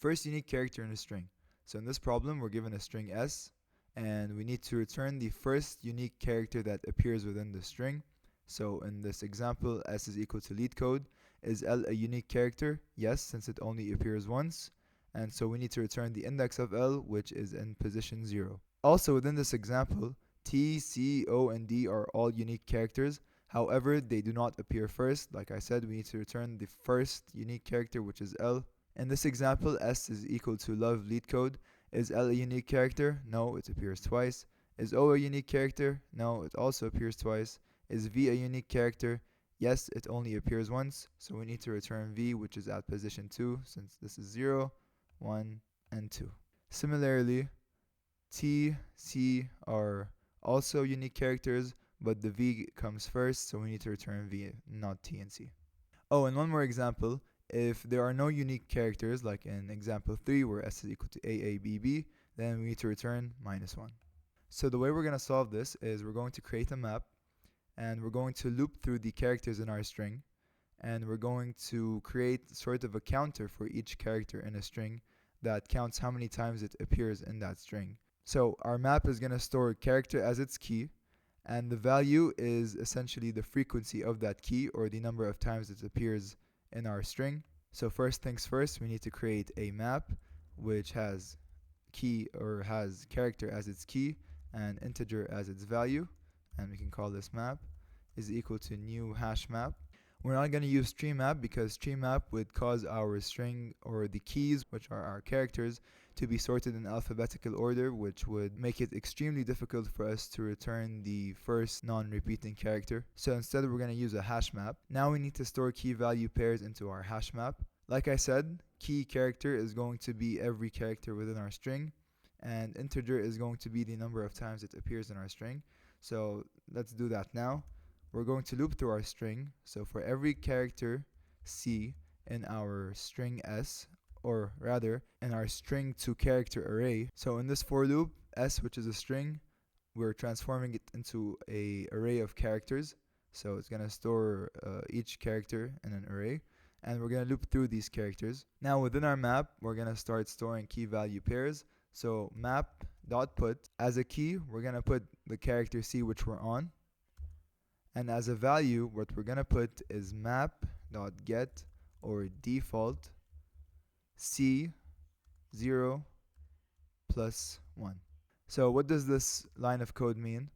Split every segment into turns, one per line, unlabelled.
first unique character in a string. So in this problem, we're given a string s, and we need to return the first unique character that appears within the string. So in this example, s is equal to LeetCode. Is L a unique character? Yes, since it only appears once. And so we need to return the index of L, which is in position 0. Also within this example, T, C, O, and D are all unique characters. However, they do not appear first. Like I said, we need to return the first unique character, which is L. In this example, S is equal to love LeetCode. Is L a unique character? No, it appears twice. Is O a unique character? No, it also appears twice. Is V a unique character? Yes, it only appears once. So we need to return V, which is at position 2, since this is 0, 1, and 2. Similarly, T, C are also unique characters, but the V comes first, so we need to return V, not T and C. Oh, and one more example. If there are no unique characters, like in example 3, where S is equal to AABB, then we need to return -1. So the way we're going to solve this is we're going to create a map, and we're going to loop through the characters in our string, and we're going to create sort of a counter for each character in a string that counts how many times it appears in that string. So our map is going to store character as its key, and the value is essentially the frequency of that key, or the number of times it appears in our string. So first things first, we need to create a map which has key, or has character as its key and integer as its value, and we can call this map is equal to new hash map. We're not going to use string map because string map would cause our string, or the keys, which are our characters, to be sorted in alphabetical order, which would make it extremely difficult for us to return the first non-repeating character. So instead, we're going to use a hash map. Now we need to store key value pairs into our hash map. Like I said, key character is going to be every character within our string, and integer is going to be the number of times it appears in our string. So let's do that now. We're going to loop through our string. So for every character C in our string S, or rather in our string to character array, so in this for loop, S, which is a string, we're transforming it into an array of characters. So it's going to store each character in an array, and we're going to loop through these characters. Now within our map, we're going to start storing key value pairs. So map.put, as a key, we're going to put the character C, which we're on. And as a value, what we're going to put is map.get, or default, C 0 plus 1. So what does this line of code mean?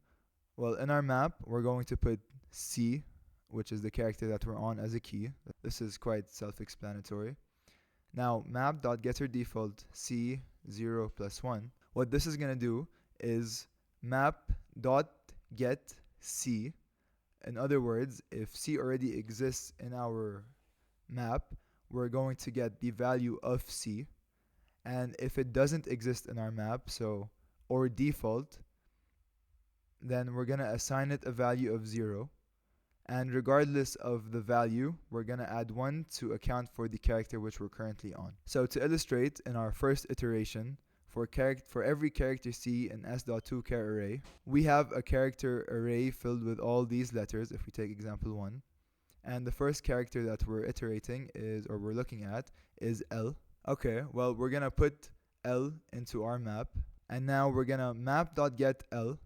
Well, in our map, we're going to put C, which is the character that we're on, as a key. This is quite self-explanatory. Now, map.getterDefault C 0 plus 1. What this is going to do is map.get C. In other words, if C already exists in our map, we're going to get the value of C. And if it doesn't exist in our map, so or default, then we're going to assign it a value of 0. And regardless of the value, we're going to add 1 to account for the character which we're currently on. So to illustrate, in our first iteration, for every character C in s.toChar array, we have a character array filled with all these letters, if we take example 1. And the first character that we're iterating is, or we're looking at, is L. Okay, well, we're going to put L into our map. And now we're going to map.get L,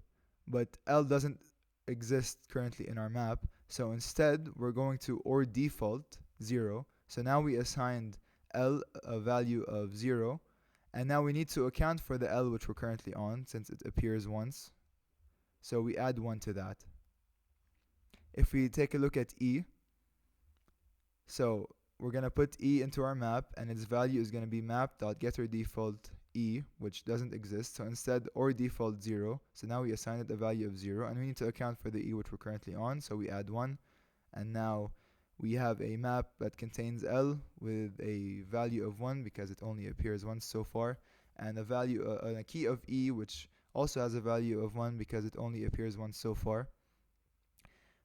but L doesn't exist currently in our map. So instead, we're going to or default 0. So now we assigned L a value of 0. And now we need to account for the L which we're currently on, since it appears once. So we add 1 to that. If we take a look at E, so we're going to put E into our map, and its value is going to be map.getterDefault E, which doesn't exist. So instead, or default 0. So now we assign it a value of 0, and we need to account for the E which we're currently on. So we add 1, and now we have a map that contains L with a value of 1 because it only appears once so far, and a value, a key of E, which also has a value of 1 because it only appears once so far.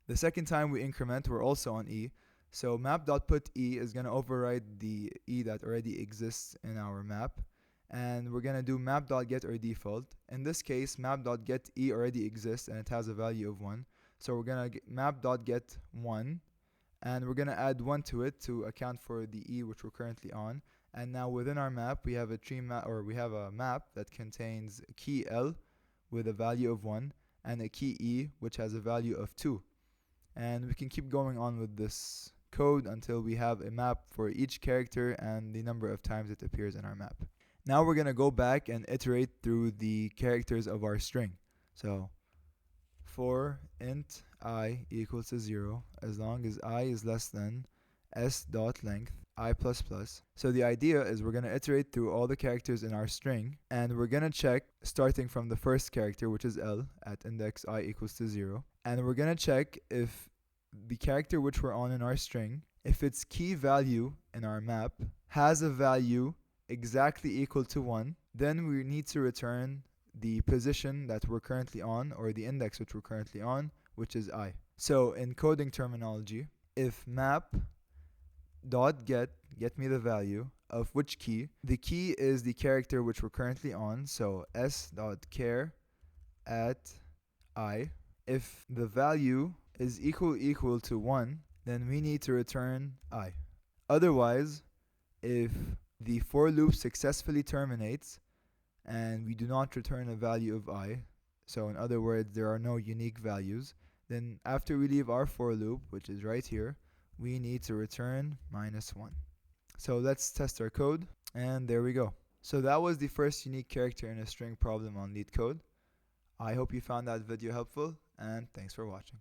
The second time we increment, we're also on E. So map.put E is going to override the E that already exists in our map, and we're going to do map.get or default. In this case, map.get E already exists and it has a value of 1. So we're going to map.get 1, and we're going to add 1 to it to account for the E which we're currently on. And now within our map, we have a tree map, or we have a map that contains a key L with a value of 1 and a key E which has a value of 2. And we can keep going on with this code until we have a map for each character and the number of times it appears in our map. Now we're going to go back and iterate through the characters of our string. So for int I equals to 0 as long as I is less than s dot length I plus plus. So the idea is we're going to iterate through all the characters in our string, and we're going to check starting from the first character, which is L, at index I equals to 0. And we're going to check if the character which we're on in our string, if its key value in our map has a value exactly equal to 1, then we need to return the position that we're currently on, or the index which we're currently on, which is I. So in coding terminology, if map dot get me the value of which key, the key is the character which we're currently on, so s dot char at I. If the value is equal to 1, then we need to return I. Otherwise, if the for loop successfully terminates and we do not return a value of I, so in other words there are no unique values, then after we leave our for loop, which is right here, we need to return -1. So let's test our code, and there we go. So that was the first unique character in a string problem on LeetCode. I hope you found that video helpful, and thanks for watching.